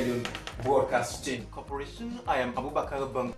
Leone Broadcasting Corporation. I am Abubakar Bang.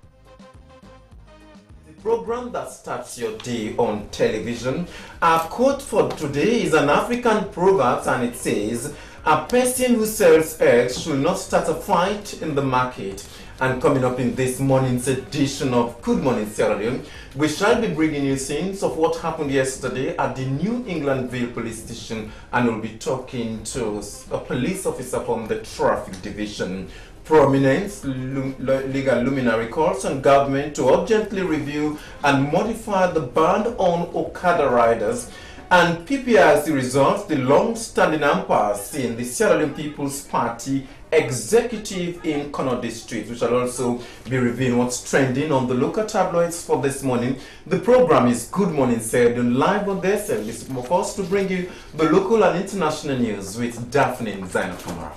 The program that starts your day on television. Our quote for today is an African proverb, and it says, "A person who sells eggs should not start a fight in the market." And coming up in this morning's edition of Good Morning Sierra Leone, we shall be bringing you scenes of what happened yesterday at the New England Vale Police Station, and we'll be talking to a police officer from the Traffic Division. Prominent legal luminary calls on government to urgently review and modify the ban on Okada riders. And PPRC resolves the long-standing impasse in the Sierra Leone People's Party executive in Kono District. We shall also be reviewing what's trending on the local tabloids for this morning. The program is Good Morning Sierra Leone live on this service, of course, to bring you the local and international news with Daphne Zainab.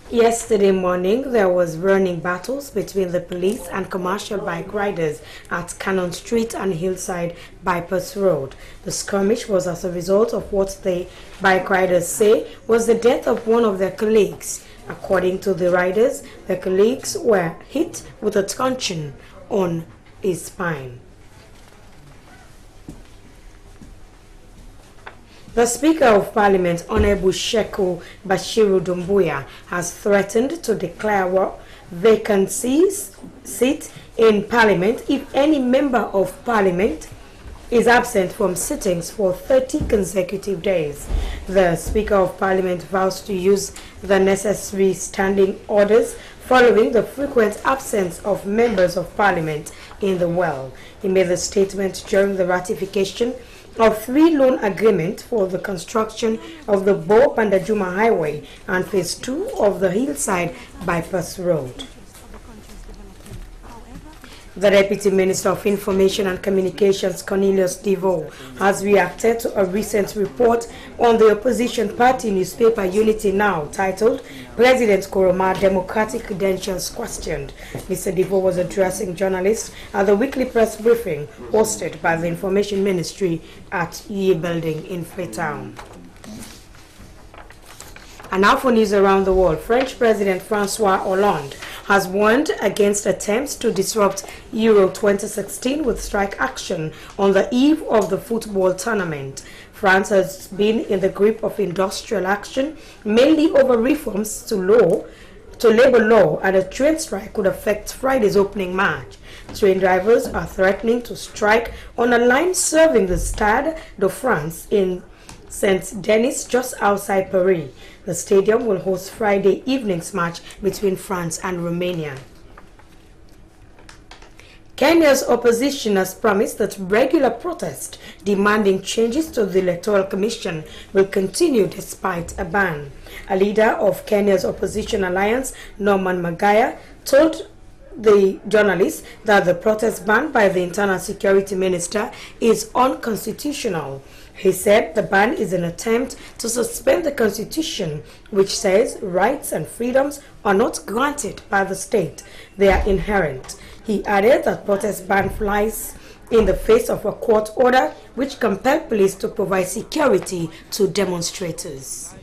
Yesterday morning, there was running battles between the police and commercial bike riders at Cannon Street and Hillside Bypass Road. The skirmish was as a result of what the bike riders say was the death of one of their colleagues. According to the riders, their colleagues were hit with a truncheon on his spine. The Speaker of Parliament, Honorable Sheku Bashiru Dumbuya, has threatened to declare a vacancies seat in Parliament if any member of Parliament is absent from sittings for 30 consecutive days. The Speaker of Parliament vows to use the necessary standing orders following the frequent absence of members of Parliament in the well. He made the statement during the ratification of 3 loan agreement for the construction of the Bo Bandajuma Highway and Phase 2 of the Hillside Bypass Road. The Deputy Minister of Information and Communications, Cornelius Devoe, has reacted to a recent report on the opposition party newspaper Unity Now titled "President Koroma Democratic Credentials Questioned." Mr. Devoe was addressing journalists at the weekly press briefing hosted by the Information Ministry at Ye Building in Freetown. And now for news around the world. French President Francois Hollande has warned against attempts to disrupt Euro 2016 with strike action on the eve of the football tournament. France has been in the grip of industrial action, mainly over reforms to labor law, and a train strike could affect Friday's opening match. Train drivers are threatening to strike on a line serving the Stade de France in Saint-Denis, just outside Paris. The stadium will host Friday evening's match between France and Romania. Kenya's opposition has promised that regular protest demanding changes to the Electoral Commission will continue despite a ban. A leader of Kenya's opposition alliance, Norman Magaya, told the journalists that the protest ban by the Internal Security Minister is unconstitutional. He said the ban is an attempt to suspend the Constitution, which says rights and freedoms are not granted by the state. They are inherent. He added that protest ban flies in the face of a court order which compelled police to provide security to demonstrators.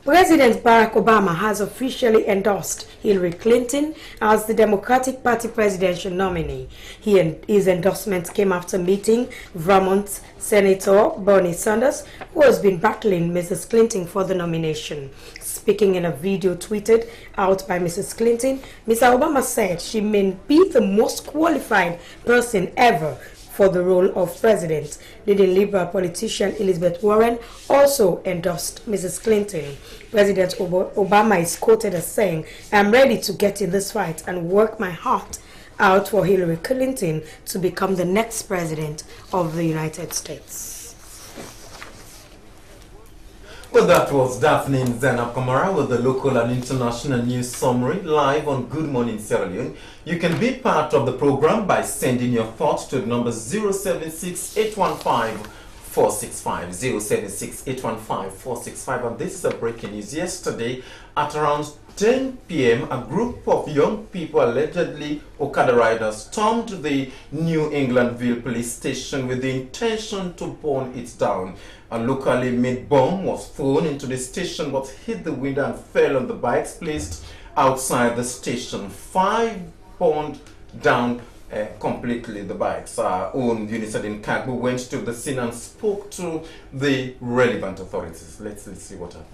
President Barack Obama has officially endorsed Hillary Clinton as the Democratic Party presidential nominee. His endorsement came after meeting Vermont Senator Bernie Sanders, who has been battling Mrs. Clinton for the nomination. Speaking in a video tweeted out by Mrs. Clinton, Mr. Obama said she may be the most qualified person ever for the role of president. Leading Liberal politician Elizabeth Warren also endorsed Mrs. Clinton. President Obama is quoted as saying, "I'm ready to get in this fight and work my heart out for Hillary Clinton to become the next president of the United States." Well, that was Daphne Zainab Kamara with the local and international news summary live on Good Morning Sierra Leone. You can be part of the program by sending your thoughts to the number 076 815 465 076 815 465. And this is a breaking news. Yesterday at around 10 p.m., a group of young people, allegedly Okada riders, stormed the New Englandville police station with the intention to burn it down. A locally made bomb was thrown into the station but hit the window and fell on the bikes placed outside the station. 5 burned down completely the bikes. Our own Unisadin Kagbo went to the scene and spoke to the relevant authorities. Let's see what happened.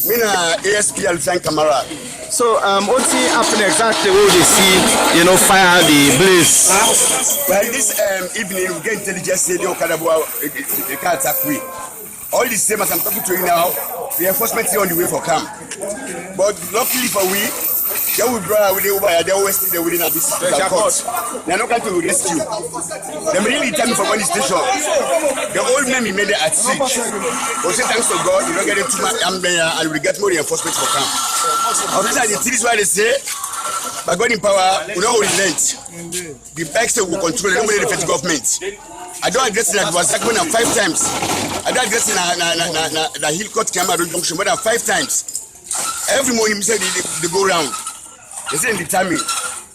Mina ASP Alfan Kamara. So, what's happening exactly? What they see, fire the blaze? Well, this evening we get intelligence say the Okadaboa can't attack we. All the same as I'm talking to you now, the enforcement is on the way for camp. But luckily for we, they will draw with the over they always see the within this court. They are not going to rescue. They really tell me from one station. The old men we made it at 6. But say thanks to God, you don't get into my and we get more enforcement for camp. This is why they say, by God in power, we don't relent. The bikes will control, they don't really affect government. I don't address it that was happening 5 times. I don't address it the Hill Court camera junction more than 5 times. Every morning, they go round. They say in the timing.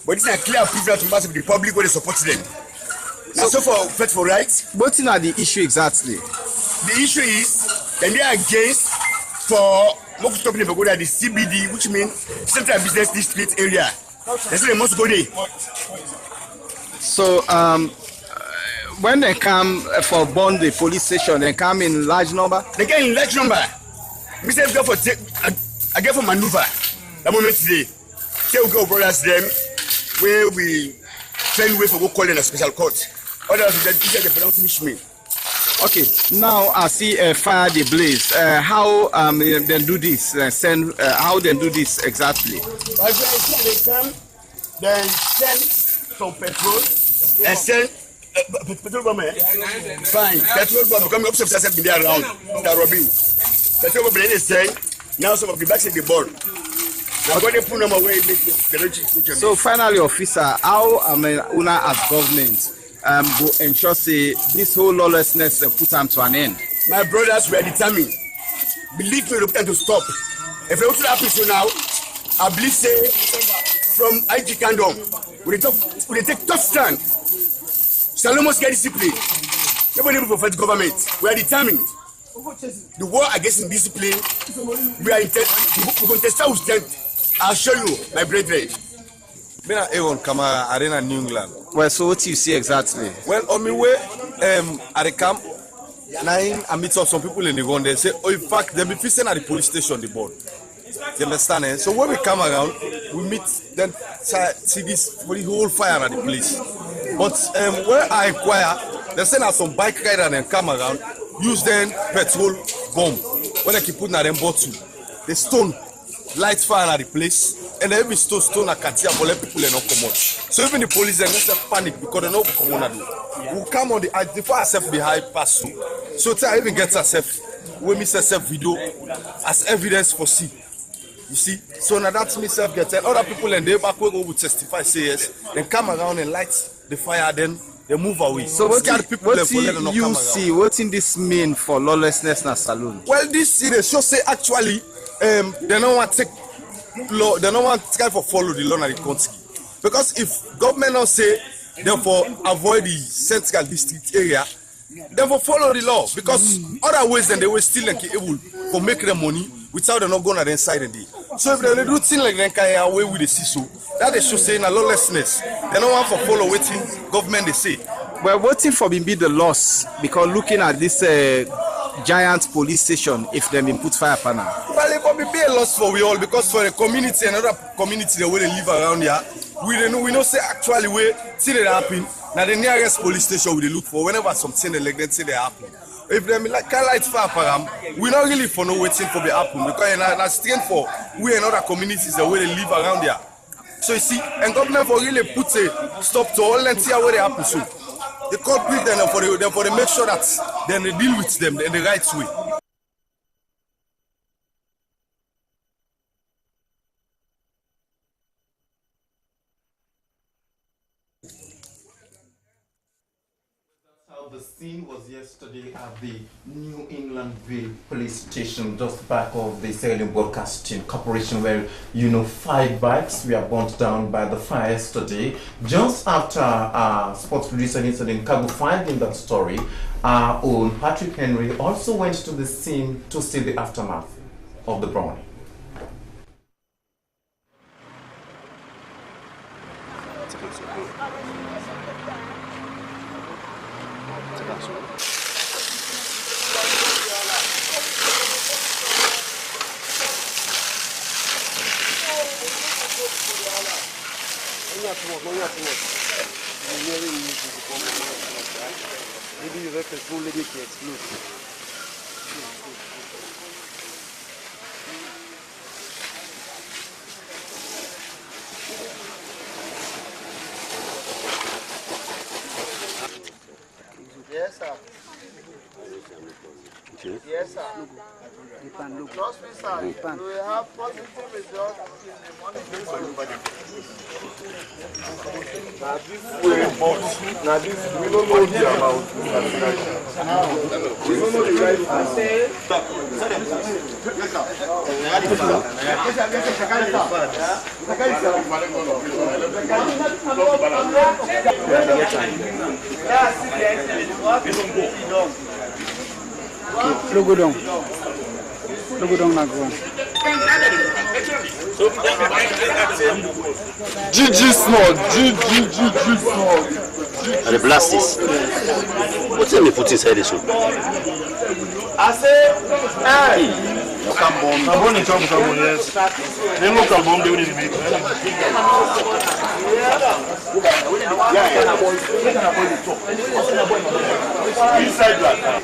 But it's a clear proof to most of the public where they support them. Now, so for Fight for Rights. What's not the issue exactly? The issue is that they are against for most company to go to the CBD, which means Central Business District area. They say they must go there. So, when they come for burn the police station, they come in large number? They come in large number. We say go for I get for maneuver. That moment today. Say we go brothers them where we find way for go call in a special court. Others that they belong to me. Okay, now I see fire the blaze. How they do this? How they do this exactly? As they come, then send some petrol and send petrol bomb. Fine, petrol bomb becoming upset have been there around. They're robbing. Petrol bomb they send. Now some of the backs in the board. Now when they put them away, so finally, officer, how una as government go ensure say this whole lawlessness put them to an end? My brothers were determined. Believe me, we plan to stop. If it will happen so now, I believe say from IG Kingdom, we take tough stand. Salomos get discipline. Nobody will fight government. We are determined. The war against indiscipline, we are going to start with strength. I'll show you, my brethren. Me and Aaron Kamara Arena New England. Well, so what do you see exactly? Well, on my way at the camp, I meet up some people in the road. They say, oh, in fact, they'll be fixing at the police station, the board. You understand? Eh? So when we come around, we meet, then see this for the whole fire at the place. But where I inquire, they say that some bike rider and come around, use then petrol bomb. When they keep putting at them bottle, they stone, light fire at the place. And every stone a katia, but let people not come out. So even the police they just panic because they know what come on. We come on the fire self behind pass through. So I even get ourselves when me self video as evidence for see. You see, so now that's me self get other people and they back will testify say yes. Then come around and light the fire, then they move away. So what you see? What in this mean for lawlessness in a saloon? Well, this they show say actually they don't want to take law, they don't want to try for follow the law in the country. Because if government not say therefore avoid the central district area, therefore follow the law. Because other ways then they will still like able to make their money without them not going on the inside of the. So if they do things like that away with the CISO, that they should say in a lawlessness. They don't want to follow what government they say. We're waiting for be the loss because looking at this giant police station, if they been put fire panel. Well, it will be a loss for we all because for the community, another community the way they live around here, we know say actually where things that happen. Now the nearest police station we look for whenever something like that say they happen. If they like can light fire param, we not really for no waiting for the happen because that's strength for we and other communities the way they live around here. So you see, and government for really put a stop to all and see how they happen. So the culprit then for the make sure that then they deal with them in the right way. The scene was yesterday at the New Englandville police station just back of the Sierra Leone Broadcasting Corporation, where 5 bikes were burnt down by the fire yesterday. Just after sports producer incident Kago finding that story, our own Patrick Henry also went to the scene to see the aftermath of the burning. Maybe you have a small lady to explode. Yes, sir. Yes, sir. Trust me, sir. We have positive results in the morning. Now this we don't know the amount. We don't know the right answer. Logo down na go. GG small. And the blast this. What's in the put inside this one? I say, hey! Carbon is carbon, yes. They look carbon, they will make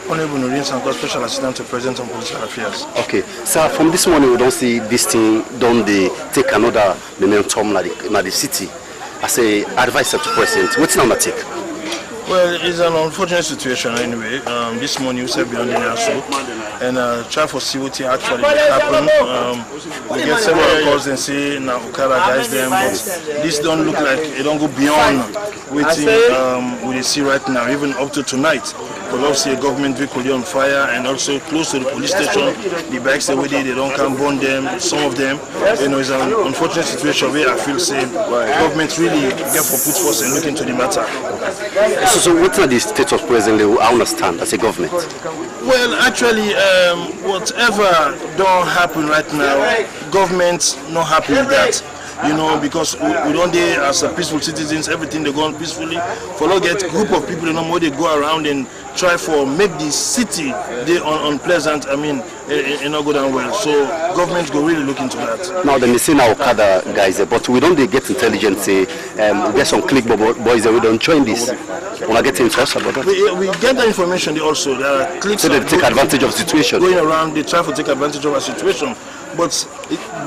Honorable Noreen Sanko, Special Assistant to President on Political Affairs. Okay, sir, from this morning we don't see this thing, don't they take another momentum in the city? I say, advice to President, what's the take? Well, it's an unfortunate situation anyway. This morning we said beyond the national and try for see what actually happened. We get several calls and say now Okada guys them, but this don't look like it don't go beyond waiting we see right now, even up to tonight. Because obviously a government vehicle on fire and also close to the police station. The bikes they don't come burn them, some of them. It's an unfortunate situation where I feel say government really get for put force and look into the matter. So what are the status presently, I understand, as a government? Well, actually, whatever don't happen right now, government's not happy with that. Because we don't do as a peaceful citizens, everything they go on peacefully. For not get group of people, they go around and try for make the city unpleasant. It not go down well. So government go really look into that. Now they say now Okada guys, but we don't get intelligence. We get some click boys that we don't join this. When I get in touch about that, we get the information. They also there are clicks. So they take advantage of the situation. Going around, they try to take advantage of a situation. But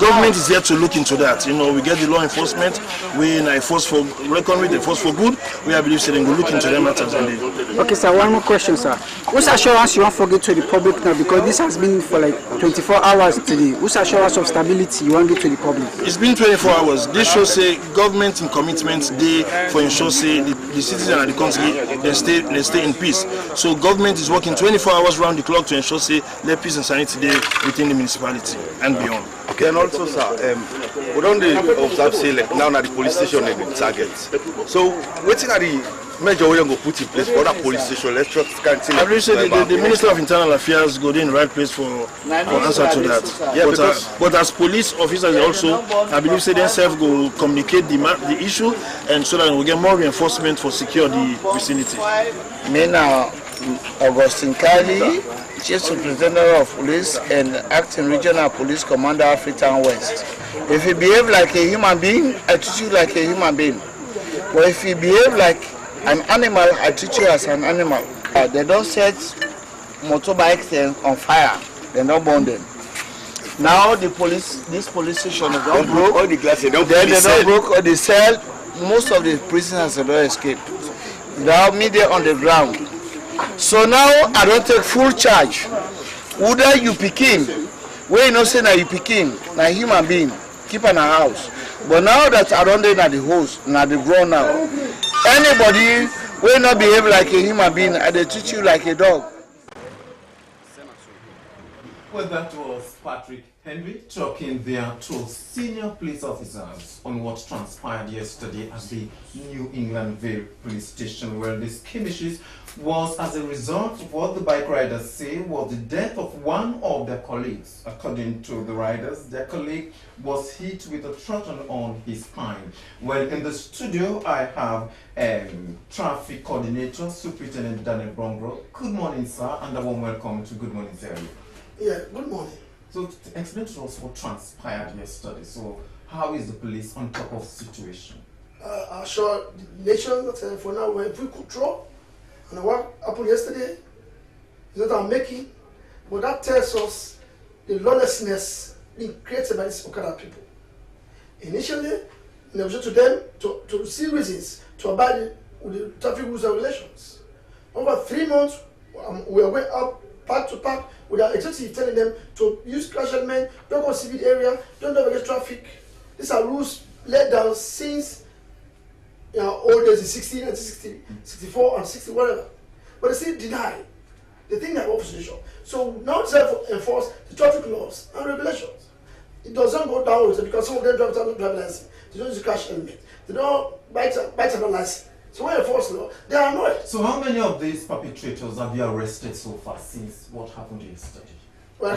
government is here to look into that. We get the law enforcement. We enforce for reckoned, they force for good. We believe they will look into them matters. Okay, sir. One more question, sir. What's assurance you want to give to the public now? Because this has been for like 24 hours today. What's assurance of stability you want to give to the public? It's been 24 hours. This shows say government in commitment day for ensure say the citizens and the country they stay in peace. So government is working 24 hours round the clock to ensure say let peace and sanity day within the municipality and beyond. Okay, and also, sir, we don't observe say like now at the police station and the target. So, waiting at the measure we go put in place for that police station. Let's just continue. I believe the Minister of Internal Affairs go in the right place for answer to that. Yeah, but as police officers also, I believe they themselves go communicate the issue, and so that we get more reinforcement for secure the vicinity. Me now, Augustine Kali, Chief Superintendent of Police and Acting Regional Police Commander African West. If you behave like a human being, I treat you like a human being. But if you behave like an animal, I treat you as an animal. They don't set motorbikes on fire. They don't burn them. Now this police station is all broke. All the glass they don't broke or they sell. Most of the prisoners don't escape. They have media on the ground. So now I don't take full charge. Whether you pikin, where you know say that you pikin, na human being, keep in a house. But now that I don't do na the house, na the ground now. Anybody When not behave like a human being, and they treat you like a dog. Well, that was Patrick Henry talking there to senior police officers on what transpired yesterday at the New England Vale police station, where the skirmishes was as a result of what the bike riders say was the death of one of their colleagues. According to the riders, their colleague was hit with a trotton on his spine. Well, in the studio, I have traffic coordinator, Superintendent Daniel Brongro. Good morning, sir, and a warm welcome to Good Morning, Sir. Yeah, good morning. So explain to us what transpired yesterday. So how is the police on top of the situation? I assure the nation that for now we're in full control. And what happened yesterday is not I'm making, but that tells us the lawlessness being created by these Okada people. Initially, in addition to them to see reasons to abide with the traffic rules and regulations. Over 3 months, we are going up park to park with our executive telling them to use crash element, don't go CBD area, don't navigate traffic. These are rules laid down since old days in 60, 1960, 64 and 60, whatever. But they still deny. They think they're opposition. So now it's time to enforce the traffic laws and regulations. It doesn't go down with it because some of them drive license. They don't use crash element. They don't bike have a license. So when you enforce law, they are annoyed. So how many of these perpetrators have you arrested so far since what happened yesterday? Well, I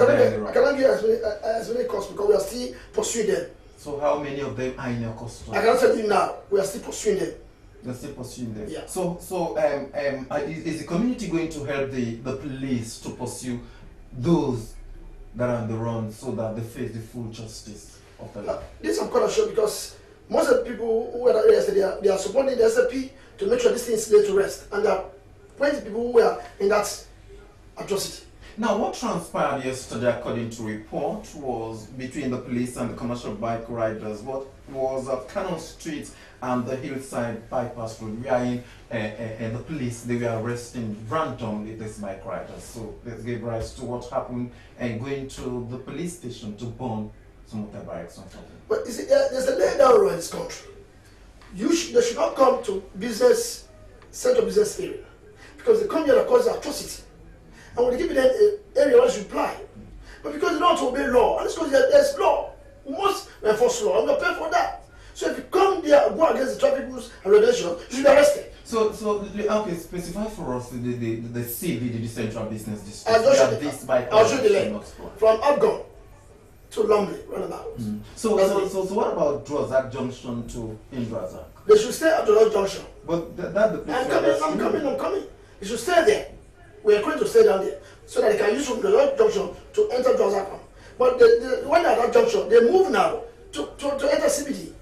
cannot give as many costs because we are still pursuing them. So how many of them are in your custody? I cannot tell you now. We are still pursuing them. You're still pursuing them? Yeah. So is the community going to help the police to pursue those that are on the run so that they face the full justice of the law? This I'm quite sure because most of the people who were there yesterday, they are supporting the SLP to make sure this thing is laid to rest. And there are plenty of people who were in that atrocity. Now, what transpired yesterday, according to report, was between the police and the commercial bike riders. What was at Cannon Street and the Hillside Bypass Road, wherein the police, they were arresting randomly these bike riders. So this gave rise to what happened and going to the police station to burn some of their bikes or something. But you see, there's a laid-down rule in this country. They should not come to central business area because they come here and cause atrocity. And when they give you that area, where you apply. But because they don't want to obey law, and it's because there's law, we must enforce law, and we're paying for that. So if you come there and go against the traffic rules and regulations, you should be arrested. So okay, specify for us the CBD, the Central Business District. I'll show you the link. From Upgon to Lumley, roundabout. So what about Drazak Junction to Indrazak? They should stay at Drazak Junction. But that's the place. I'm coming. They should stay there. We are going to stay down there so that they can use from Drazak Junction to enter Drazak. But when they're at that junction, they move now to enter CBD.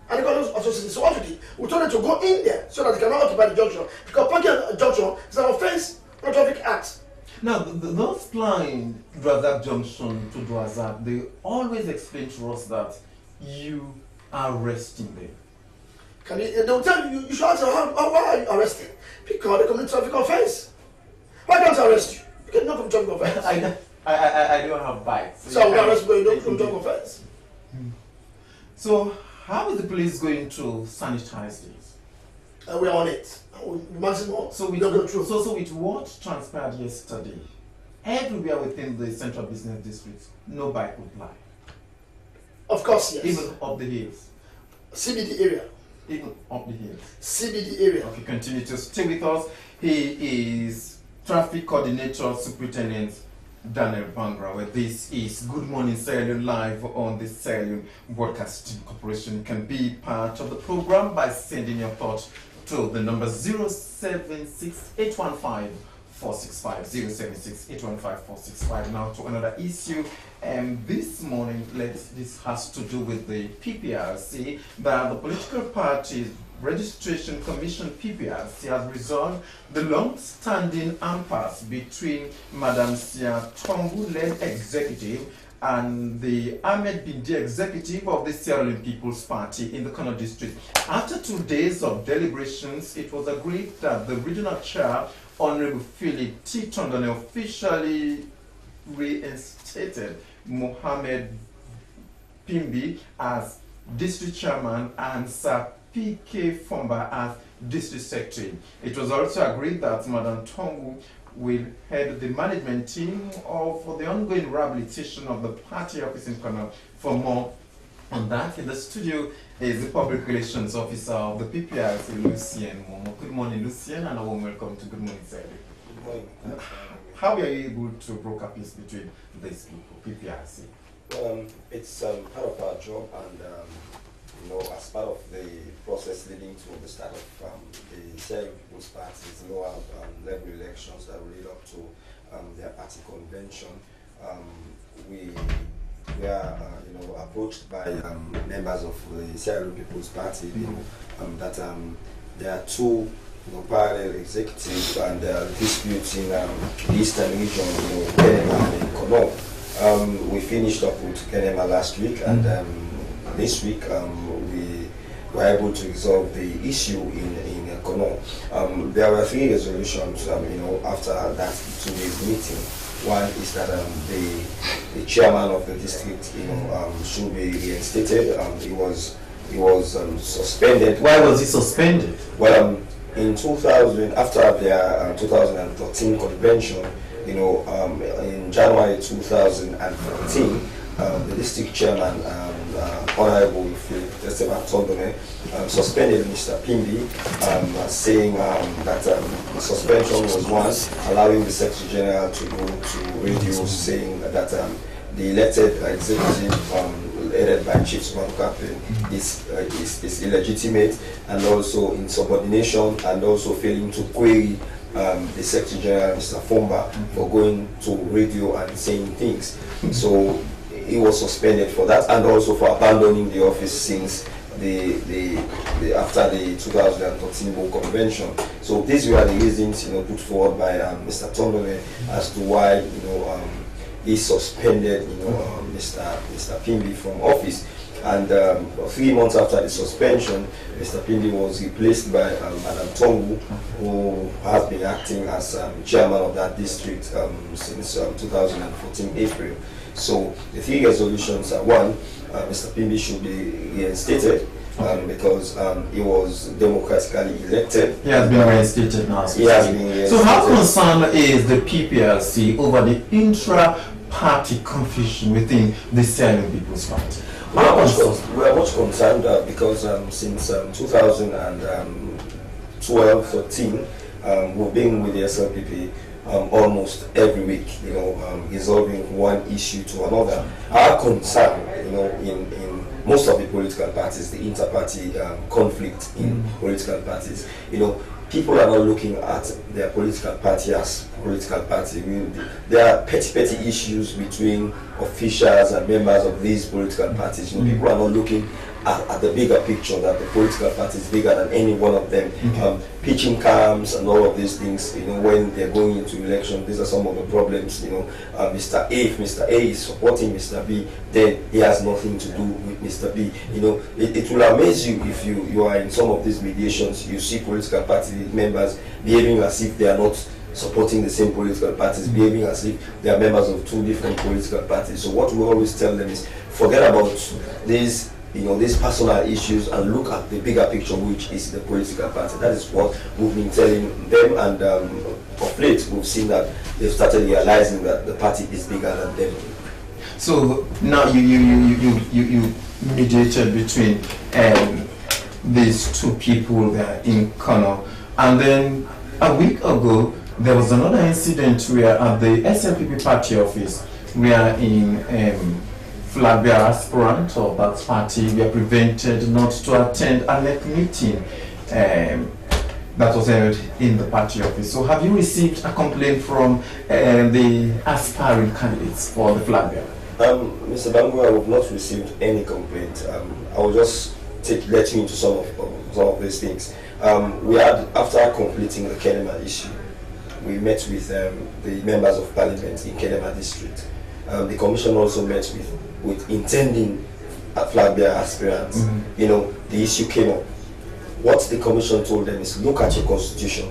And they got those associations. So what we did, we told them to go in there so that they cannot occupy the junction. Because parking at the junction is an offense on Traffic Act. Now, those flying Drazak Junction to Drazak, they always explain to us that you are arresting them. They will tell you, you should answer, why are you arrested? Because they commit traffic offense. Why can't I arrest you? You cannot commit traffic offense. I don't have bikes. So I'm going to arrest you, but you don't commit traffic offense. So, how is the police going to sanitize this? We are on it. Maximum. So with what transpired yesterday, everywhere within the Central Business District, no bike would fly. Of course, yes. Even up the hills. CBD area. Even up the hills. CBD area. Okay, continue to stay with us. He is Traffic Coordinator Superintendent Daniel Brongro. This is Good Morning Sierra Leone live on the Sierra Leone Broadcasting Corporation. You can be part of the program by sending your thoughts to the number 076-815-465, 076-815-465. Now to another issue. This morning, this has to do with the PPRC, that the Political Parties Registration Commission PPRC has resolved the long-standing impasse between Madam Sia Tombu-led executive and the Ahmed Bindi executive of the Sierra Leone People's Party in the Kano district. After 2 days of deliberations, it was agreed that the regional chair, Honorable Philip T. Tondone, officially reinstated Mohammed Pimbi as district chairman and Sir P.K. Fomba as district secretary. It was also agreed that Madam Tongu will head the management team for the ongoing rehabilitation of the party office in Kano. For more on that, in the studio is the public relations officer of the PPRC, Lucien Momo. Good morning, Lucien, and a warm welcome to Good Morning Sally. Good morning. How are you able to broker peace between these people, PPRC? Well, it's part of our job, and you know, as part of the process leading to the start of the Sierra People's Party's lower level elections that will lead up to their party convention, we are you know, approached by members of the Sierra People's Party, you know, that there are two, you know, parallel executives and disputes in the eastern region, you know, Kenema and Kono. We finished up with Kenema last week, and this week we were able to resolve the issue in Kono. There were 3 resolutions, you know, after that 2 days meeting. One is that the chairman of the district, you know, should be reinstated. He was suspended. Why was he suspended? Well, in 2000, after their 2013 convention, you know, in January 2014, the district chairman, Honorable Esteban Tondone, suspended Mr. Pimbi, saying that the suspension was once allowing the Secretary General to go to radio, saying that the elected executive headed by Chief Suman Captain is illegitimate and also insubordination, and also failing to query the Secretary General, Mr. Fomba, for going to radio and saying things. So he was suspended for that, and also for abandoning the office since after the 2013 Bo Convention. So these were the reasons, you know, put forward by Mr. Tondone as to why, you know, he suspended, you know, Mr. Pimbi from office. And 3 months after the suspension, Mr. Pimbi was replaced by Madam Tongu, who has been acting as chairman of that district since 2014 April. So the 3 resolutions are: 1, Mr. Pimbi should be reinstated because he was democratically elected. He has been reinstated now. He has been reinstated. So how concerned is the PPRC over the intra-party confusion within the Sierra People's Party? We are much concerned because since 2012-13, we've been with the SLPP almost every week, you know, resolving one issue to another. Our concern, you know, in most of the political parties, the inter-party conflict in political parties, you know, people are not looking at their political party as political party. There are petty issues between officials and members of these political parties. You know, people are not looking at the bigger picture, that the political party is bigger than any one of them. Pitching camps and all of these things, you know, when they're going into election, these are some of the problems. You know, if Mr. A is supporting Mr. B, then he has nothing to do with Mr. B. You know, it will amaze you if you are in some of these mediations, you see political party members behaving as if they are not supporting the same political parties, behaving as if they are members of 2 different political parties. So what we always tell them is, forget about these, you know, these personal issues and look at the bigger picture, which is the political party. That is what we've been telling them, and of late we've seen that they've started realizing that the party is bigger than them. So now you mediated between these 2 people there in Kano, and then a week ago there was another incident where at the SLPP party office, where in flag bearer aspirant of that party were prevented not to attend a NEC meeting that was held in the party office. So have you received a complaint from the aspiring candidates for the flag bearer? Mr. Bangu, I have not received any complaint. I will just let you into some of these things. We had, after completing the Kenema issue, we met with the members of parliament in Kenema district. The commission also met with intending flag bearer aspirants. You know, the issue came up. What the commission told them is, look at your constitution.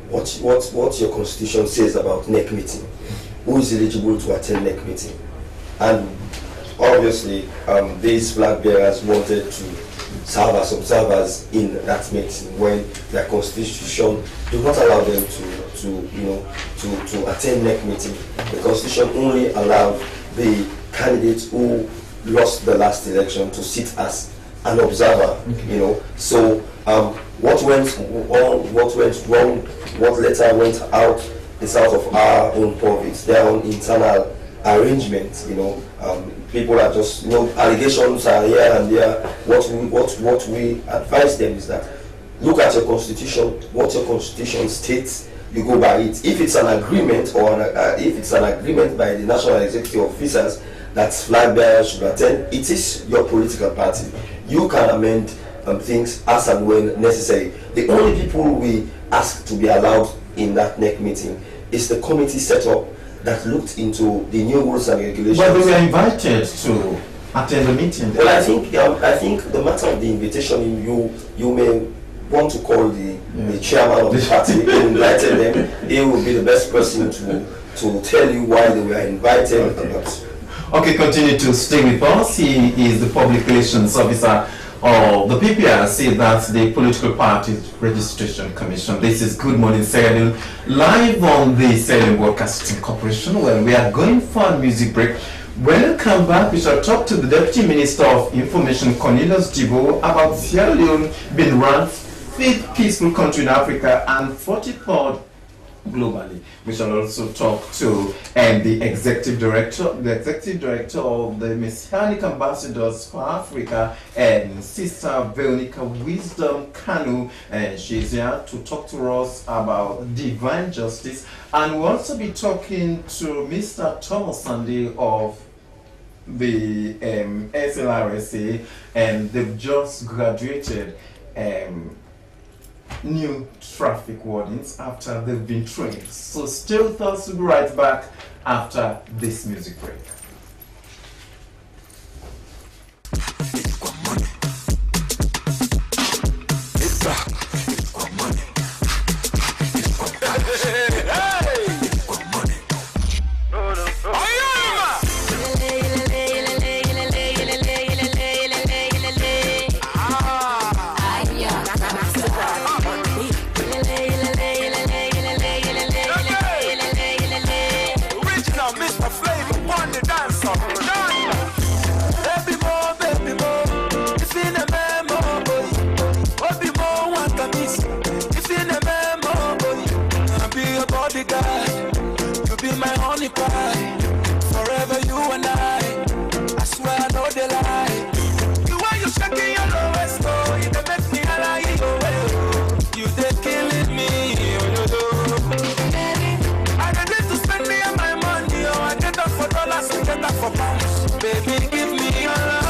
What your constitution says about NEC meeting. Who is eligible to attend NEC meeting? And obviously, these flag bearers wanted to serve as observers in that meeting when their constitution do not allow them to attend NEC meeting. The constitution only allowed the candidates who lost the last election to sit as an observer. So what went wrong, what later went out is out of our own province, their own internal arrangement. People are just, allegations are here and there. What we advise them is that look at your constitution, what your constitution states, you go by it. If it's an agreement or if it's an agreement by the national executive officers that flag bearers should attend, it is your political party. You can amend things as and when necessary. The only people we ask to be allowed in that NEC meeting is the committee set up that looked into the new rules and regulations. But they were invited to attend the meeting. Well, I think the matter of the invitation, you may want to call the chairman of the party who invited them. He will be the best person to tell you why they were invited or not. Okay, continue to stay with us. He is the public relations officer of the PPRC, that's the Political Parties Registration Commission. This is Good Morning Sierra Leone, live on the Sierra Leone Broadcasting Corporation. Well, we are going for a music break. When we come back, we shall talk to the Deputy Minister of Information, Cornelius Jibo, about Sierra Leone being ranked 5th peaceful country in Africa and 43rd globally. We shall also talk to the executive director of the Messianic Ambassadors for Africa, and Sister Veronica Wisdom Kanu, and she's here to talk to us about divine justice. And we'll also be talking to Mr. Thomas Sandy of the SLRSA, and they've just graduated new traffic wardens after they've been trained. So stay with us, we'll be right back after this music break. Forever you and I swear I know the lie. You are you shaking your lowest toe, you don't make me lie away. You they killing me, I ready to spend me and my money, I get up for dollars, I get up for pounds. Baby, give me your love.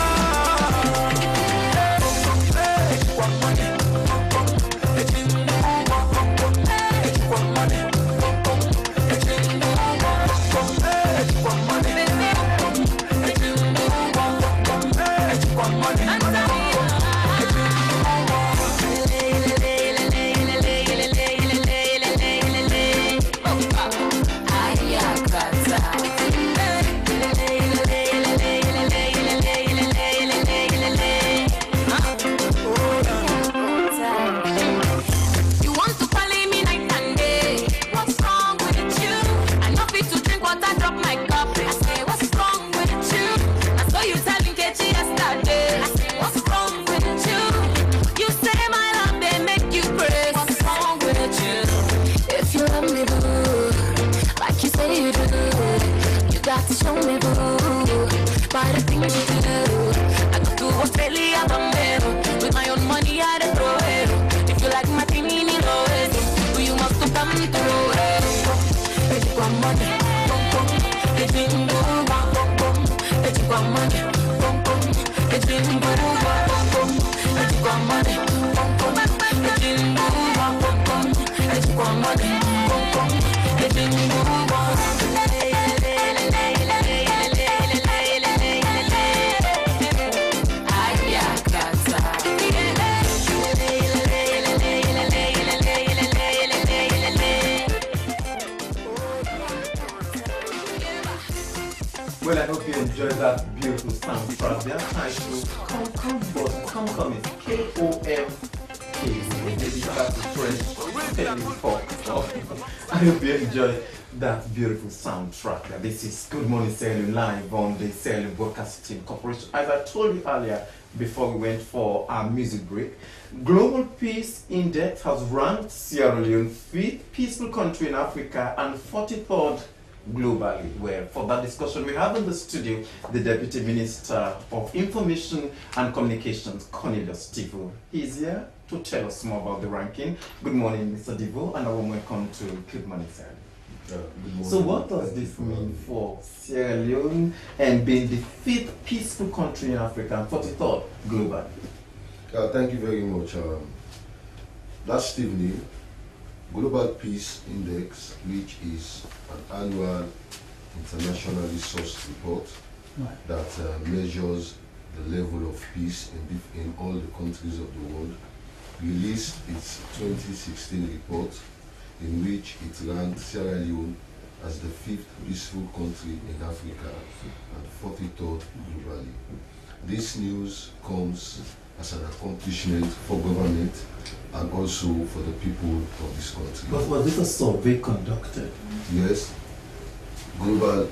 Show me boo, by the things you do. I go to Australia, with my own money, I don't throw it. If you like my thing, you know it. You must come through it. If you want money, if you want money, if you want money, enjoyed that beautiful soundtrack. They are titled Come, but Come is K-O-M. Maybe that's the French folk. I hope you enjoyed that beautiful soundtrack. This is Good Morning Sierra Leone live on the Sierra Leone Broadcasting Corporation. As I told you earlier, before we went for our music break, Global Peace Index has ranked Sierra Leone 5th peaceful country in Africa and 43rd globally. Well, for that discussion, we have in the studio the Deputy Minister of Information and Communications, Cornelius Divo. He's here to tell us more about the ranking. Good morning, Mr. Divo, and a warm welcome to Good Morning Sierra Leone. So what does this mean for Sierra Leone and being the 5th peaceful country in Africa and 43rd globally? Thank you very much. Last evening, Global Peace Index, which is an annual internationally sourced report that measures the level of peace in all the countries of the world, released its 2016 report, in which it ranked Sierra Leone as the 5th peaceful country in Africa and 43rd globally. This news comes as an accomplishment for government and also for the people of this country. But was this a survey conducted? Yes. Global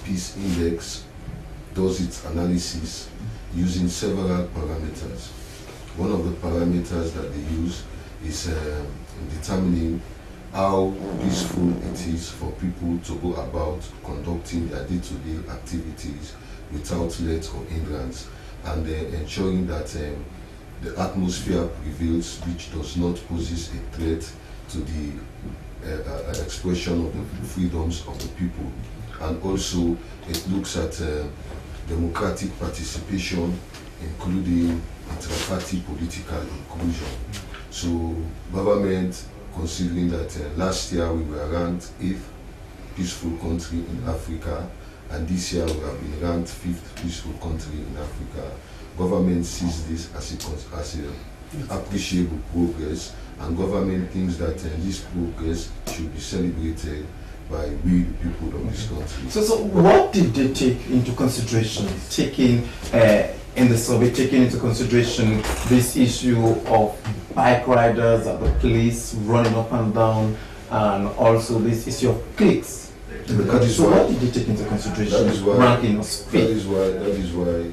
Peace Index does its analysis using several parameters. One of the parameters that they use is determining how peaceful it is for people to go about conducting their day-to-day activities without let or hindrance, and ensuring that the atmosphere prevails which does not pose a threat to the expression of the freedoms of the people. And also it looks at democratic participation, including inter-party political inclusion. So government, considering that last year we were ranked 8th peaceful country in Africa, and this year we have been ranked 5th peaceful country in Africa, government sees this as a appreciable progress, and government thinks that this progress should be celebrated by we, the people of this country. So what did they take into consideration, in the survey, taking into consideration this issue of bike riders at the police running up and down, and also this issue of cliques? What did they take into consideration? That is why, ranking of speed? That is why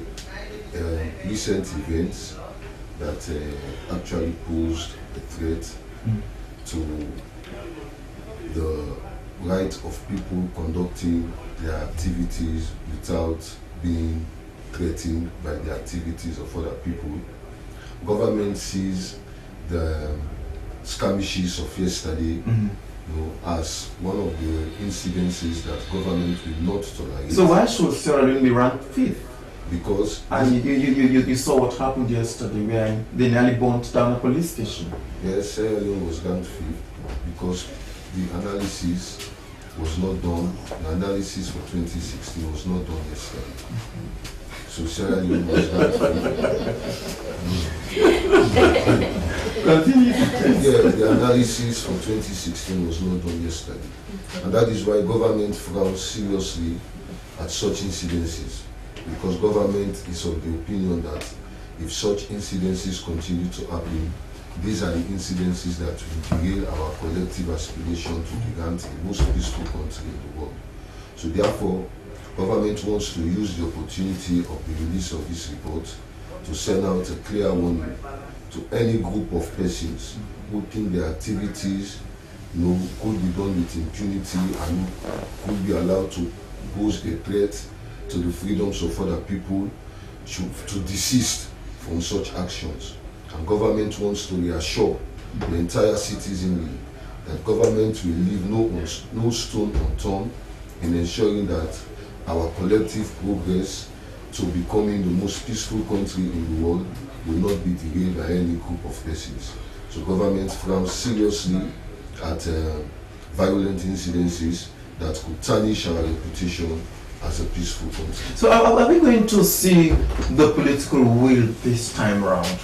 recent events that actually posed a threat to the right of people conducting their activities without being threatened by the activities of other people. Government sees the skirmishes of yesterday as one of the incidences that government will not tolerate. So why should Sierra Leone be ranked 5th? Because you saw what happened yesterday, where they nearly burnt down a police station. Yes, Sierra Leone was ranked 5th because the analysis was not done. The analysis for 2016 was not done yesterday. So Sierra Leone was ranked 5th. The analysis for 2016 was not done yesterday, and that is why government frowns seriously at such incidences, because government is of the opinion that if such incidences continue to happen, these are the incidences that will derail our collective aspiration to grant the most peaceful country in the world. So therefore, government wants to use the opportunity of the release of this report to send out a clear warning to any group of persons who think their activities could be done with impunity and could be allowed to pose a threat to the freedoms of other people, to desist from such actions. And government wants to reassure the entire citizenry that government will leave no stone unturned in ensuring that our collective progress to becoming the most peaceful country in the world will not be derailed by any group of persons. So government frowns seriously at violent incidences that could tarnish our reputation as a peaceful country. So are we going to see the political will this time around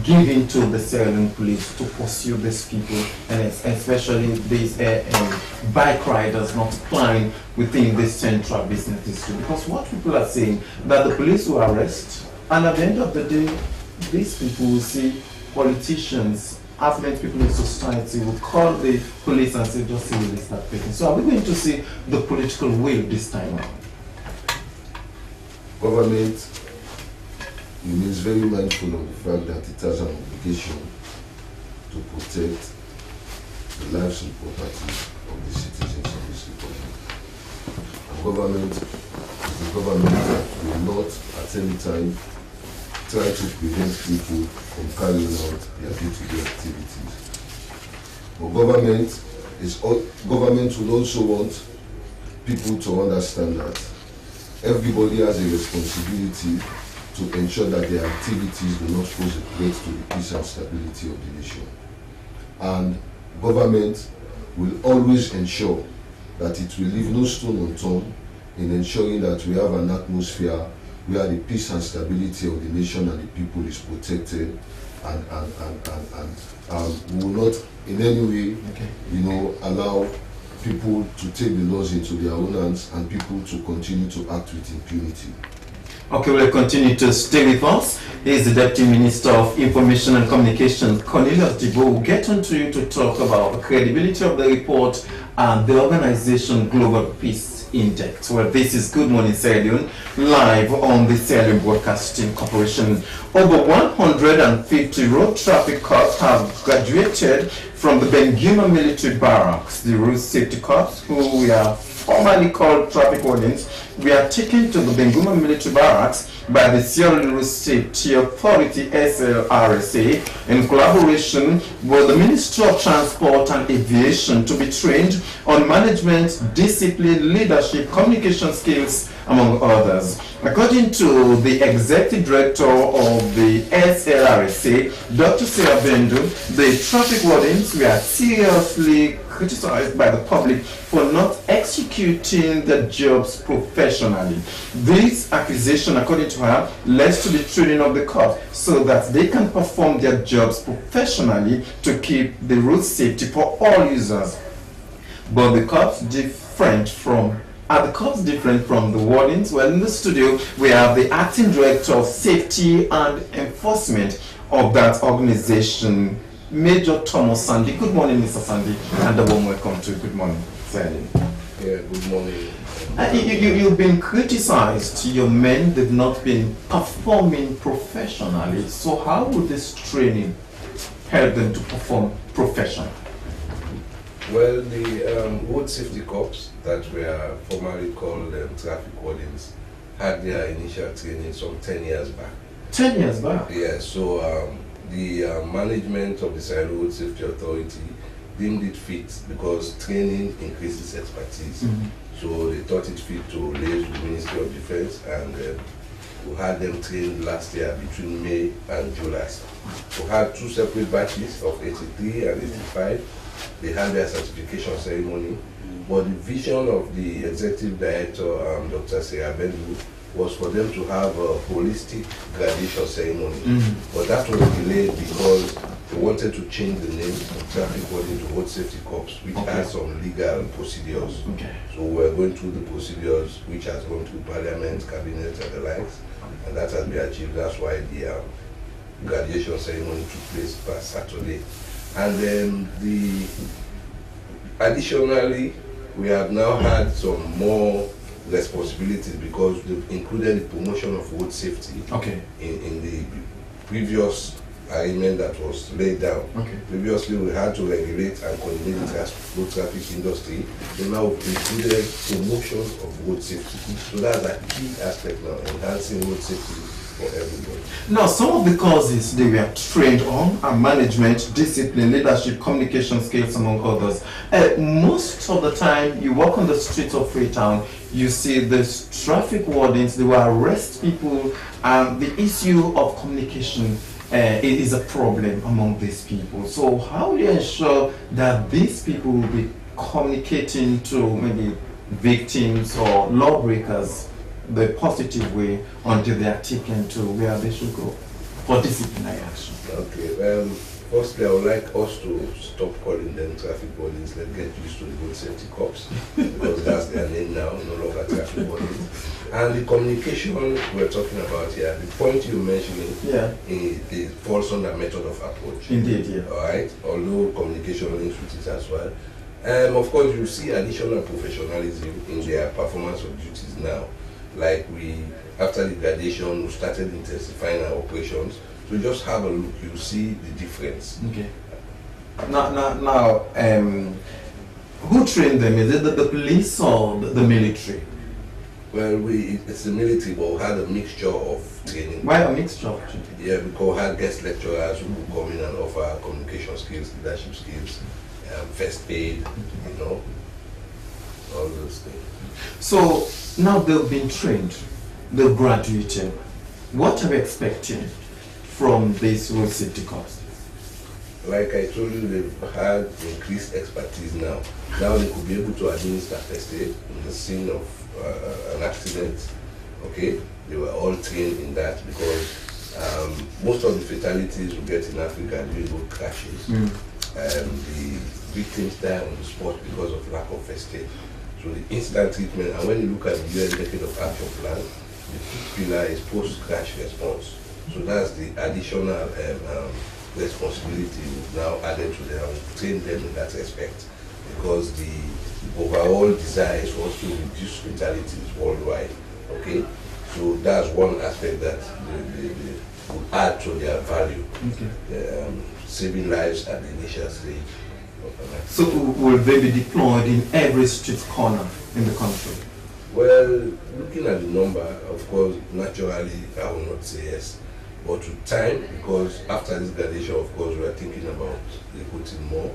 giving to the Sierra Leone police to pursue these people, and especially these bike riders not plying within this central business district? Because what people are saying, that the police will arrest, and at the end of the day, these people will see politicians, affluent people in society will call the police and say, just release that person. So are we going to see the political will this time around? Government remains very mindful of the fact that it has an obligation to protect the lives and property of the citizens of this republic. The government is the government that will not at any time try to prevent people from carrying out their day-to-day activities. But government will also want people to understand that everybody has a responsibility to ensure that their activities do not pose a threat to the peace and stability of the nation. And government will always ensure that it will leave no stone unturned in ensuring that we have an atmosphere where the peace and stability of the nation and the people is protected, and we will not in any way, allow people to take the laws into their own hands and people to continue to act with impunity. Okay, we'll continue to stay with us. He is the Deputy Minister of Information and Communications, Cornelius Digbo. We'll get on to you to talk about the credibility of the report and the organization Global Peace Index. Well, this is Good Morning Sierra Leone, live on the Sierra Leone Broadcasting Corporation. Over 150 road traffic cops have graduated from the Benguma Military Barracks. The road safety cops, who we are formerly called traffic wardens, we are taken to the Benguma Military Barracks by the Sierra Leone Safety Authority SLRSA in collaboration with the Ministry of Transport and Aviation to be trained on management, discipline, leadership, communication skills, among others. According to the Executive Director of the SLRSA, Dr. Sarah Bendu, the traffic wardens were seriously criticized by the public for not executing their jobs professionally. This accusation, according to her, led to the training of the cops so that they can perform their jobs professionally to keep the road safety for all users. But the cops are the cops different from the wardens? Well, in the studio, we have the Acting Director of Safety and Enforcement of that organization, Major Thomas Sandy. Good morning, Mr. Sandy, and a warm welcome to Good Morning, Sandy. Yeah, good morning. You've been criticized. Your men have not been performing professionally. So how would this training help them to perform professionally? Well, the road safety corps that were formerly called traffic wardens had their initial training some 10 years back. 10 years back? Yeah, so the management of the Sierra Leone Road Safety Authority deemed it fit because training increases expertise. So they thought it fit to liaise with the Ministry of Defense, and we had them trained last year between May and July. We had two separate batches of 83 and 85. They had their certification ceremony, but the vision of the Executive Director, Dr. Sarah Bendu, was for them to have a holistic graduation ceremony. But that was delayed because they wanted to change the name of traffic warden to road safety corps, which has some legal procedures. So we're going through the procedures, which has gone through Parliament, Cabinet, and the likes, and that has been achieved. That's why the graduation ceremony took place last Saturday. And then additionally, we have now had some more responsibilities because they've included the promotion of road safety in the previous arrangement that was laid down. Previously, we had to regulate and coordinate the road traffic industry. So now we've included promotion of road safety. So that's a key aspect now, enhancing road safety for everybody. Now, some of the courses they were trained on are management, discipline, leadership, communication skills, among others. Most of the time, you walk on the streets of Freetown, you see these traffic wardens, they will arrest people, and the issue of communication is a problem among these people. So how do you ensure that these people will be communicating to maybe victims or lawbreakers the positive way until they are taken to where they should go? for disciplinary action? Okay. Firstly, I would like us to stop calling them traffic police. Let's get used to the road safety cops because that's their name now, no longer traffic police. And the communication we're talking about here, the point you're mentioning, it falls under method of approach. Indeed, yeah. All right. Although communication links with it as well. Of course, you see additional professionalism in their performance of duties now. Like after the graduation, we started intensifying our operations. So just have a look, you see the difference. Okay. Now, who trained them? Is it the police or the military? Well, it's the military, but we had a mixture of training. Why a mixture of training? Yeah, because we had guest lecturers who would come in and offer communication skills, leadership skills, first aid, all those things. So now they've been trained, they've graduated. What are we expecting from this road safety course? Like I told you, they've had increased expertise now. Now they could be able to administer first aid in the scene of an accident. Okay, they were all trained in that because most of the fatalities we get in Africa during road crashes, the victims die on the spot because of lack of first aid. So the instant treatment, and when you look at the UN Decade of Action Plan, the fifth pillar is post-crash response. So that's the additional responsibility we've now added to them, train them in that respect, because the overall desire is for us to reduce fatalities worldwide. Okay, so that's one aspect that they will add to their value, saving lives at the initial stage. So will they be deployed in every street corner in the country? Well, looking at the number, of course, naturally I will not say yes. But with time, because after this graduation, of course, we are thinking about recruiting more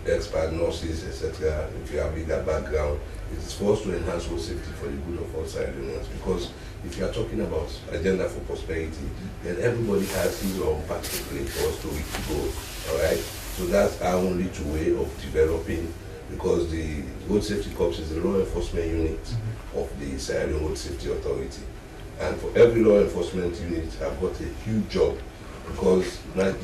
expert nurses, etc. If you have bigger background, it is for us to enhance road safety for the good of all Sierra Leoneans. Because if you are talking about agenda for prosperity, then everybody has his own part to play for us to reach the goal. All right. So that's our only way of developing, because the Road Safety Corps is the law enforcement unit of the Sierra Leone Road Safety Authority. And for every law enforcement unit, I've got a huge job, because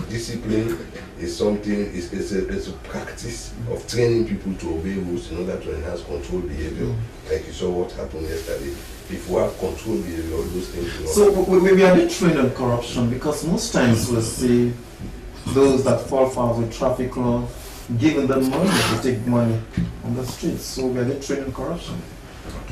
discipline is something, it's a practice of training people to obey rules in order to enhance control behavior. Like you saw what happened yesterday. If we have control behavior, all those things will not So we are not trained on corruption, because most times we see those that fall foul with traffic law, giving them money to take money on the streets. So we are not trained on corruption.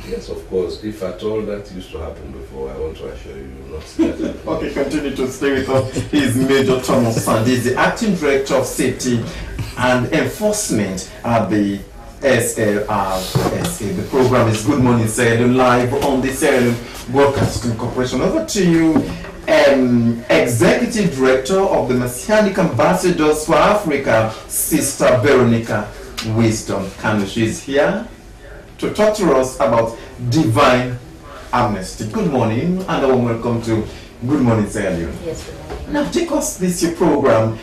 Yes, of course. If at all that used to happen before, I want to assure you, not that. Okay, continue to stay with us. He is Major Thomas Sandy, is the Acting Director of Safety and Enforcement at the SLRSA. The program is Good Morning Sierra Leone, live on the Sierra Leone Broadcasting Corporation. Over to you, Executive Director of the Messianic Ambassadors for Africa, Sister Veronica Wisdom Kanu. She is here to talk to us about Divine Amnesty. Good morning, and a warm welcome to Good Morning Sierra Leone. Yes, good morning. Now, take us this your program,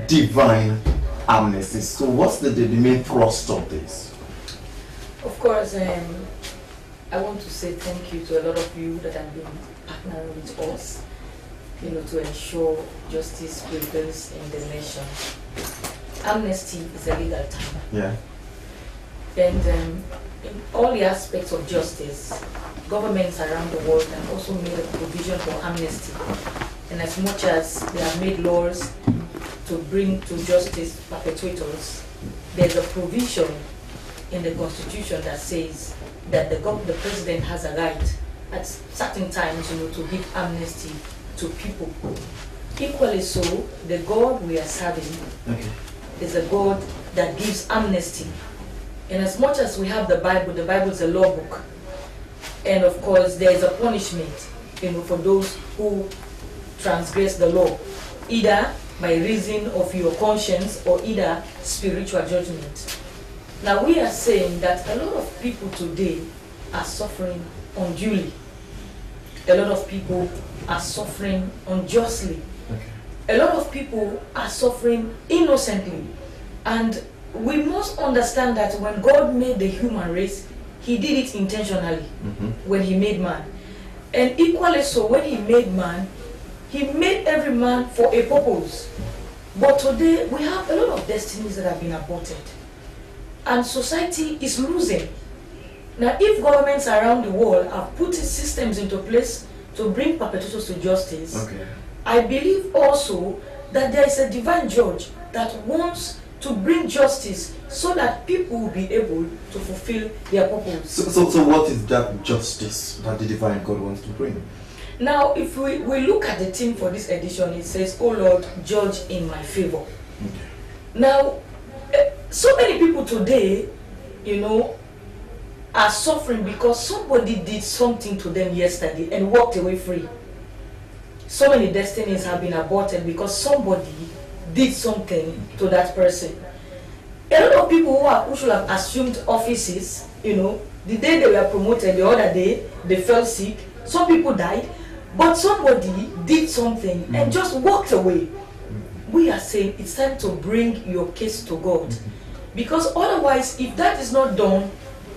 Divine Amnesty. So, what's the main thrust of this? Of course, I want to say thank you to a lot of you that have been partnering with us, to ensure justice prevails in the nation. Amnesty is a legal term. Yeah. And in all the aspects of justice, governments around the world have also made a provision for amnesty. And as much as they have made laws to bring to justice perpetrators, there's a provision in the Constitution that says that the president has a right at certain times, to give amnesty to people. Equally so, the God we are serving is a God that gives amnesty. And as much as we have the Bible is a law book. And of course, there is a punishment, for those who transgress the law, either by reason of your conscience or either spiritual judgment. Now, we are saying that a lot of people today are suffering unduly. A lot of people are suffering unjustly. A lot of people are suffering innocently. And we must understand that when God made the human race, He did it intentionally when He made man. And equally so, when He made man, He made every man for a purpose. But today, we have a lot of destinies that have been aborted. And society is losing. Now, if governments around the world have put systems into place to bring perpetrators to justice, I believe also that there is a divine judge that wants to bring justice so that people will be able to fulfill their purpose. So what is that justice that the divine God wants to bring? Now, if we look at the theme for this edition, it says, "Oh Lord, judge in my favor." Now, so many people today, are suffering because somebody did something to them yesterday and walked away free. So many destinies have been aborted because somebody did something to that person. A lot of people who should have assumed offices, the day they were promoted, the other day, they fell sick. Some people died, but somebody did something and just walked away. We are saying it's time to bring your case to God. Because otherwise, if that is not done,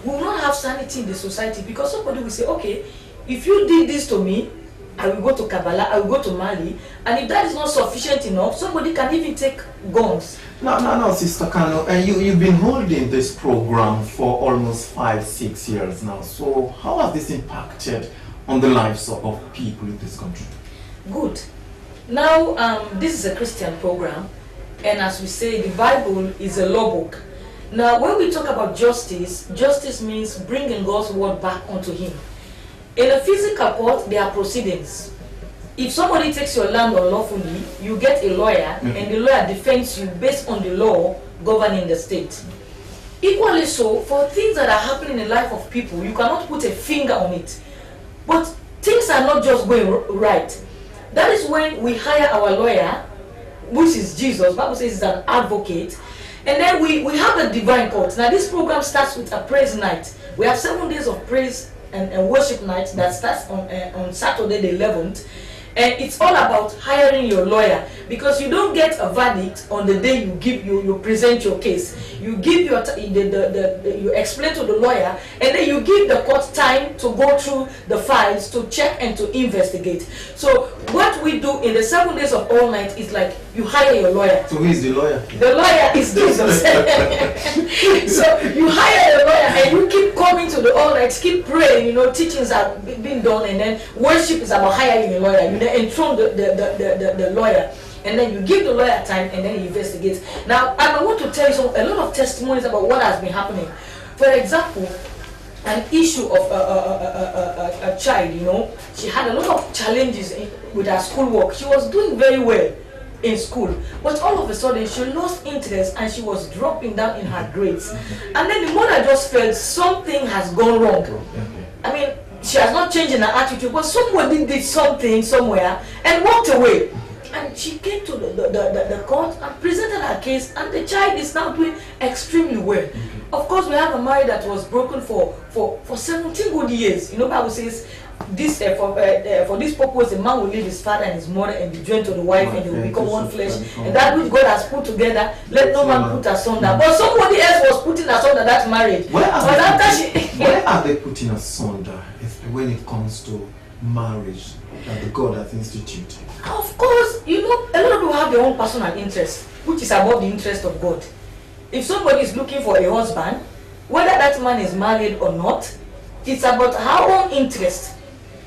we will not have sanity in the society. Because somebody will say, okay, if you did this to me, I will go to Kabbalah, I will go to Mali, and if that is not sufficient enough, somebody can even take guns. No, Sister Kano, and you've been holding this program for almost 5-6 years now. So how has this impacted on the lives of people in this country? Good. Now, this is a Christian program, and as we say, the Bible is a law book. Now, when we talk about justice, justice means bringing God's word back onto Him. In a physical court, there are proceedings. If somebody takes your land unlawfully, you get a lawyer, and the lawyer defends you based on the law governing the state. Equally so, for things that are happening in the life of people, you cannot put a finger on it. But things are not just going right. That is when we hire our lawyer, which is Jesus. The Bible says he's an advocate. And then we have a divine court. Now, this program starts with a praise night. We have 7 days of praise and worship night that starts on Saturday the 11th. And it's all about hiring your lawyer, because you don't get a verdict on the day you present your case. You give you explain to the lawyer, and then you give the court time to go through the files, to check and to investigate. So what we do in the 7 days of all night is like you hire your lawyer. So who is the lawyer? The lawyer is Jesus. So you hire a lawyer and you keep coming to the all night, keep praying. Teachings are being done, and then worship is about hiring a lawyer. You enthrone the lawyer, and then you give the lawyer time, and then he investigates. Now, I want to tell you a lot of testimonies about what has been happening. For example, an issue of a child, she had a lot of challenges with her schoolwork. She was doing very well in school, but all of a sudden she lost interest and she was dropping down in her grades. And then the mother just felt something has gone wrong. I mean, she has not changed in her attitude, but somebody did something somewhere and walked away. And she came to the court and presented her case, and the child is now doing extremely well. Of course, we have a marriage that was broken for 17 good years. Bible says this for this purpose, a man will leave his father and his mother and be joined to the wife, and they will become one flesh. And that which God has put together, let no man put asunder. But somebody else was putting asunder that marriage. Where are they putting asunder when it comes to marriage that the God has instituted? Of course, a lot of people have their own personal interest, which is above the interest of God. If somebody is looking for a husband, whether that man is married or not, it's about our own interest.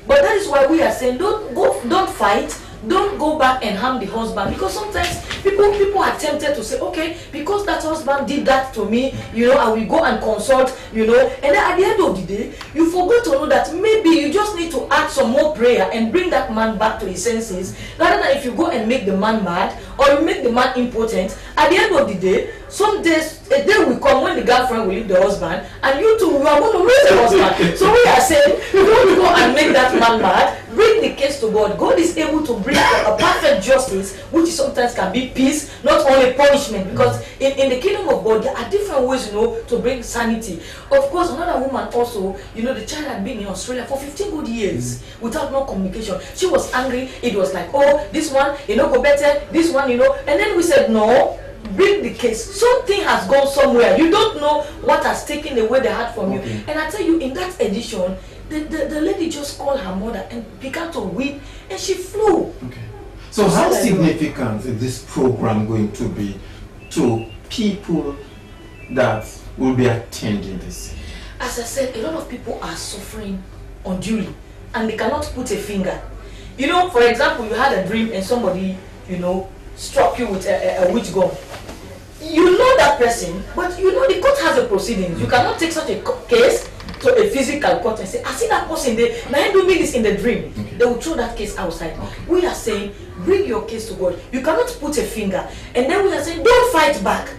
But that is why we are saying, don't fight, don't go back and harm the husband, because sometimes people are tempted to say, okay, because that husband did that to me, I will go and consult, and then at the end of the day, you forgot to know that maybe you just need to add some more prayer and bring that man back to his senses, rather than if you go and make the man mad or you make the man impotent. At the end of the day, some days, a day will come when the girlfriend will leave the husband, and you too, you are going to lose the husband. So we are saying, don't go and make that man mad. Bring the case to God. God is able to bring a perfect justice, which sometimes can be peace, not only punishment. Because in the kingdom of God, there are different ways, to bring sanity. Of course, another woman also, the child had been in Australia for 15 good years without no communication. She was angry. It was like, oh, this one, go better. This one, and then we said, no. Bring the case. Something has gone somewhere. You don't know what has taken away the heart from you. And I tell you, in that edition, the lady just called her mother and began to weep, and she flew. So how significant is this program going to be to people that will be attending this? As I said, a lot of people are suffering unduly and they cannot put a finger. You know, for example, you had a dream and somebody, you know, struck you with a witch gun. You know that person, but you know the court has a proceedings. You cannot take such a case to a physical court and say, I see that person there, now I do me this in the dream. Okay. They will throw that case outside. Okay. We are saying, bring your case to God. You cannot put a finger. And then we are saying, don't fight back.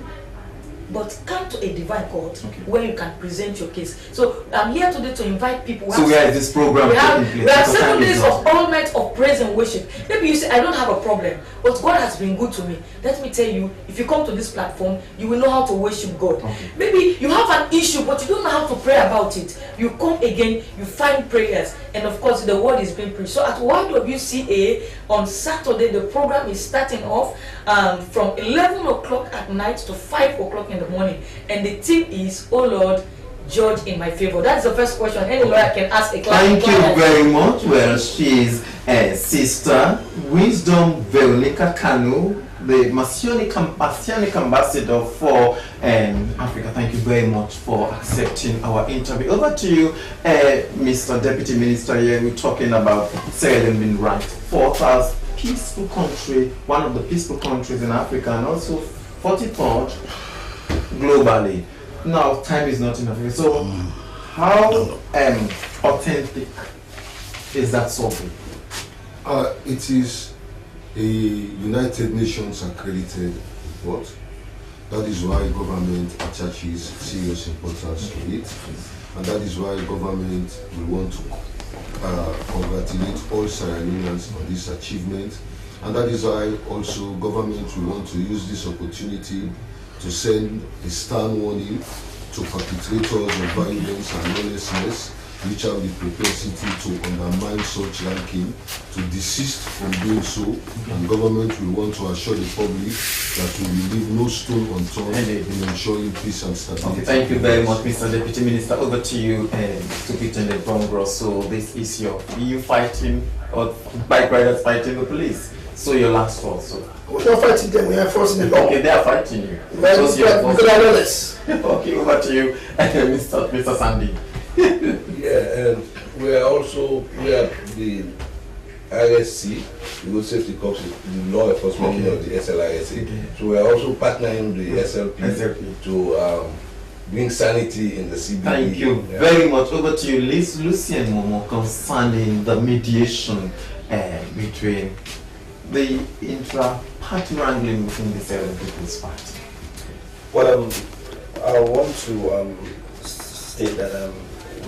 But come to a divine court where you can present your case. So I'm here today to invite people. So where is this program taking place? We have 7 days of all night of praise and worship. Maybe you say, I don't have a problem, but God has been good to me. Let me tell you, if you come to this platform, you will know how to worship God. Okay. Maybe you have an issue, but you don't know how to pray about it. You come again, you find prayers, and of course the word is being preached. So at YWCA on Saturday, the program is starting off from 11 o'clock at night to 5 o'clock in the morning, and the theme is, oh Lord, judge in my favor. That's the first question any lawyer can ask a client. Thank you very much. Well, she's Sister Wisdom Veronica Kanu, the Messianic ambassador for Africa. Thank you very much for accepting our interview. Over to you, Mr. Deputy Minister. Here we're talking about Sierra Leone being ranked 4th peaceful country, one of the peaceful countries in Africa, and also 43rd globally. Now, time is not enough. So, how authentic is that survey? It is a United Nations accredited report. That is why government attaches serious importance to it, and that is why government will want to congratulate all Sierra Leoneans on this achievement, and that is why also government will want to use this opportunity to send a stern warning to perpetrators of violence and lawlessness, which have the propensity to undermine such ranking, to desist from doing so, and government will want to assure the public that we will leave no stone unturned in ensuring peace and stability. Okay, thank you very much, Mr. Deputy Minister. Over to you, Superintendent Brongros. So this is you fighting, or bike riders fighting the police. So your last thought, so. We're not fighting them, we are enforcing the law. Okay, they are fighting you. Because they are lawless. Okay, over to you, Mr. Sandy. Yeah, and we are the RSC, the Road Safety Corps, the law enforcement of the SLISA. Okay. So we are also partnering the SLP to bring sanity in the CBD. Thank you very much. Over to you, Lucien Momo, concerning the mediation between the intra-party wrangling within the Sierra People's Party. Well, I want to state that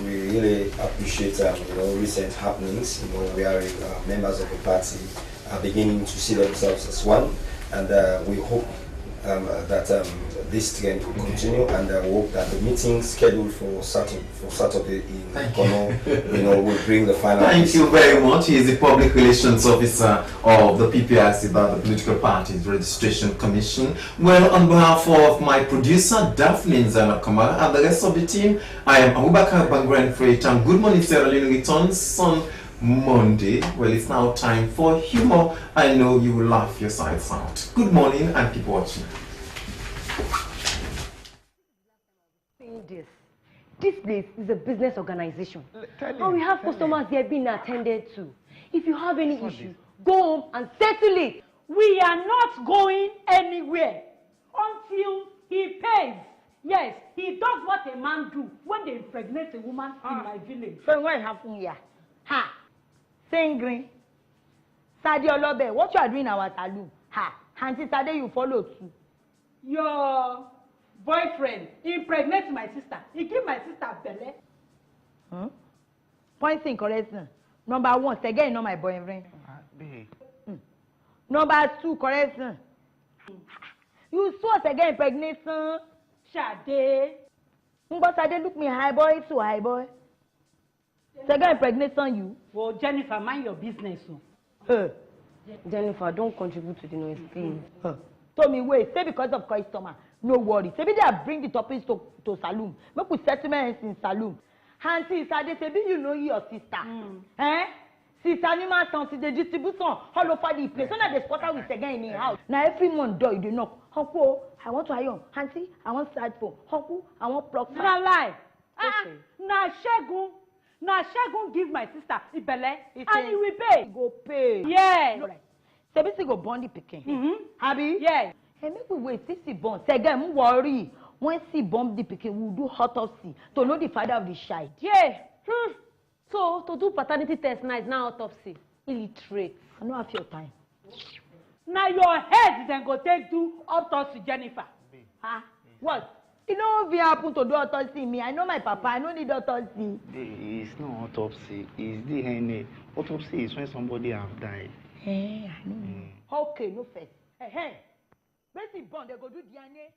we really appreciate recent happenings. We are members of the party are beginning to see themselves as one, and we hope that this trend will continue, and we hope that the meeting scheduled for Saturday in Kono, will bring the final. Thank you very much. He is the Public Relations Officer of the PPRC, the Political Parties Registration Commission. Well, on behalf of my producer, Daphne Nzana-Kamara, and the rest of the team, I am Abubakar Bangren Freightam. Good morning, Sierra Leone returns on Monday. Well, it's now time for humor. I know you will laugh your sides out. Good morning, and keep watching. This place is a business organization, and we have customers here being attended to. If you have any issue, go home and settle it. We are not going anywhere until he pays. Yes, he does what a man do when they impregnate a woman in my village. So what happened here? Ha! Saying green. Sade Olobe, what you are doing in our saloon? Ha! Auntie Sade, you follow too. Your boyfriend impregnates my sister. He give my sister belly. Point thing correction. Number 1, again, not my boyfriend. Number 2, correction. You saw again impregnation. Sade. But Sade look me high boy too, high boy. Again impregnation you. Well, Jennifer, mind your business. Jennifer, don't contribute to the noise, please. Told me wait, say because of customer. No worry. Say they bring the topics to saloon. Make we settlements in saloon. Auntie Sade, say you know your sister. Since animal sounds, the distribution all over the place. So now the squatter will again in the house. Now every month door you do knock. Uncle, I want to iron. Auntie, I want side phone. Uncle, I want plug. Na lie. Na Shegun give my sister Ibele and he will pay. He go pay. Yes. Right. Sebisi go born the pikin. Abi? Yes. Hey, make we wait. See born. Say again, worry. When see bomb the pikin, we'll do autopsy to know the father of the child. Yeah. So to do paternity test now is now autopsy. Illiterate. I don't have your time. Now your head then go take do autopsy, Jennifer. Huh? What? You know if it happen to do autopsy me. I know my papa. I don't need autopsy. It's not autopsy. It's DNA. Autopsy is when somebody have died. Hey, I know. Okay, no first. Hey, when see born, they go do DNA.